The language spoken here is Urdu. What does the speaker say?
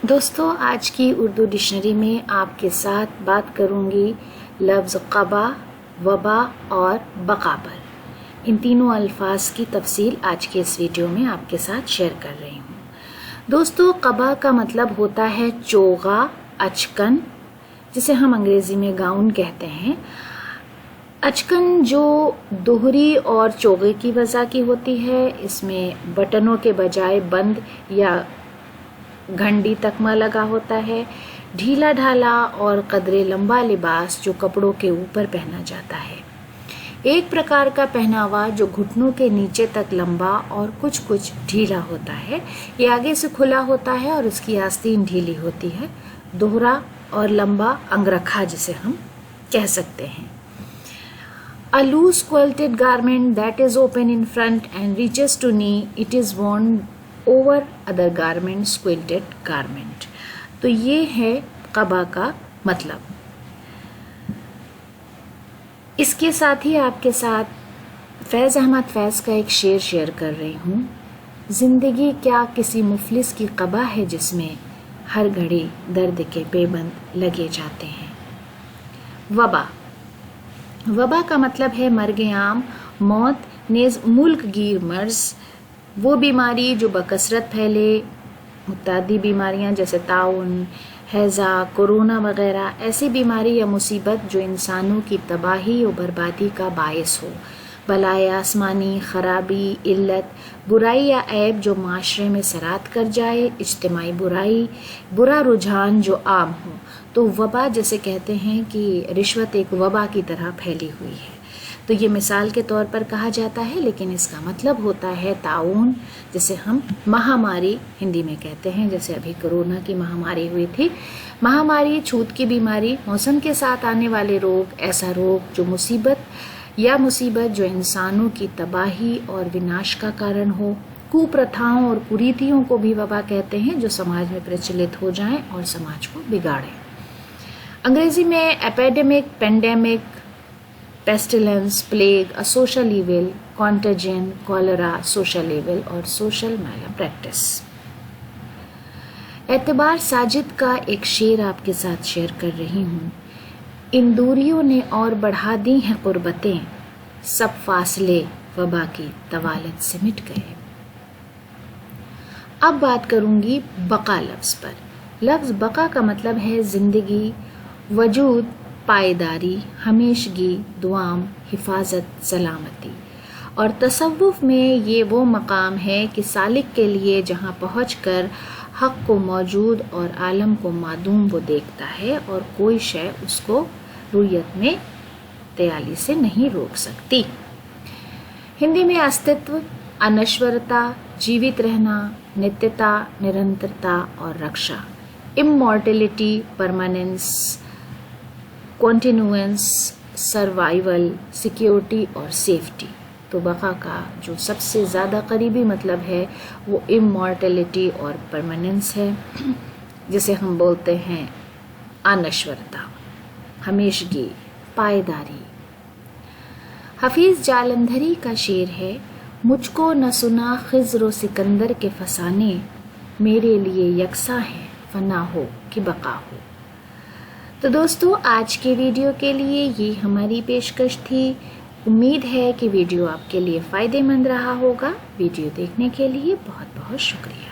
دوستوں، آج کی اردو ڈکشنری میں آپ کے ساتھ بات کروں گی لفظ قبا، وبا اور بقا پر۔ ان تینوں الفاظ کی تفصیل آج کے اس ویڈیو میں آپ کے ساتھ شیئر کر رہی ہوں۔ دوستوں، قبا کا مطلب ہوتا ہے چوغا، اچکن، جسے ہم انگریزی میں گاؤن کہتے ہیں۔ اچکن جو دوہری اور چوغے کی وضع کی ہوتی ہے، اس میں بٹنوں کے بجائے بند یا گھنڈی تکمہ لگا ہوتا ہے۔ ڈھیلا ڈھالا اور قدرے لمبا لباس جو کپڑوں کے اوپر پہنا جاتا ہے۔ ایک پرکار کا پہناوا جو گھٹنوں کے نیچے تک لمبا اور کچھ ڈھیلا ہوتا ہے۔ یہ آگے سے کھلا ہوتا ہے اور اس کی آستین ڈھیلی ہوتی ہے۔ دوہرا اور لمبا انگرکھا جسے ہم کہہ سکتے ہیں۔ A loose quilted garment that is open in front and reaches to knee. It is worn over other garments, quilted garment. تو یہ ہے قبا کا مطلب۔ اس کے ساتھ ہی آپ کے ساتھ فیض احمد فیض کا ایک شعر شیئر کر رہی ہوں۔ زندگی کیا کسی مفلس کی قبا ہے جس میں ہر گھڑی درد کے پیبند لگے جاتے ہیں۔ وبا کا مطلب ہے مرگ عام، موت، نیز ملک گیر مرض، وہ بیماری جو بکثرت پھیلے۔ متعدی بیماریاں جیسے طاعون، ہیضہ، کورونا وغیرہ ایسی بیماری یا مصیبت جو انسانوں کی تباہی و بربادی کا باعث ہو۔ بلائے آسمانی، خرابی، علت، برائی یا عیب جو معاشرے میں سرات کر جائے، اجتماعی برائی، برا رجحان جو عام ہو۔ تو وبا جیسے کہتے ہیں کہ رشوت ایک وبا کی طرح پھیلی ہوئی ہے، تو یہ مثال کے طور پر کہا جاتا ہے، لیکن اس کا مطلب ہوتا ہے طاعون، جسے ہم مہاماری ہندی میں کہتے ہیں، جیسے ابھی کورونا کی مہاماری ہوئی تھی۔ مہاماری، چھوت کی بیماری، موسم کے ساتھ آنے والے روگ، ایسا روگ جو مصیبت جو انسانوں کی تباہی اور وناش کا کارن ہو۔ کوپرتھاؤں اور کریتیوں کو بھی وبا کہتے ہیں جو سماج میں پرچلت ہو جائیں اور سماج کو بگاڑیں۔ انگریزی میں epidemic, pandemic, pestilence, plague, social evil, contagion, cholera, social evil اور سوشل میلا پریکٹس۔ اعتبار ساجد کا ایک شعر آپ کے ساتھ شیئر کر رہی ہوں۔ ان دوریوں نے اور بڑھا دی ہیں قربتیں، سب فاصلے وبا کی طوالت سے مٹ گئے۔ اب بات کروں گی بقا لفظ پر۔ لفظ بقا کا مطلب ہے زندگی، وجود، پائیداری، ہمیشگی، دوام، حفاظت، سلامتی۔ اور تصوف میں یہ وہ مقام ہے کہ سالک کے لیے جہاں پہنچ کر حق کو موجود اور عالم کو معدوم وہ دیکھتا ہے اور کوئی شے اس کو رویت میں تیالی سے نہیں روک سکتی۔ ہندی میں استتو، انشورتا، جیوت رہنا، نتیتا، نرنترتا اور رکشا، امورٹیلٹی، پرماننس، کنٹینوئنس، سروائیول، سیکیورٹی اور سیفٹی۔ تو بقا کا جو سب سے زیادہ قریبی مطلب ہے وہ امورٹیلٹی اور پرماننس ہے، جسے ہم بولتے ہیں انشورتا، ہمیشگی، پائیداری۔ حفیظ جالندھری کا شعر ہے، مجھ کو نہ سنا خضر و سکندر کے فسانے، میرے لیے یکساں ہے فنا ہو کہ بقا ہو۔ تو دوستو، آج کے ویڈیو کے لیے یہ ہماری پیشکش تھی۔ امید ہے کہ ویڈیو آپ کے لیے فائدہ مند رہا ہوگا۔ ویڈیو دیکھنے کے لیے بہت بہت شکریہ۔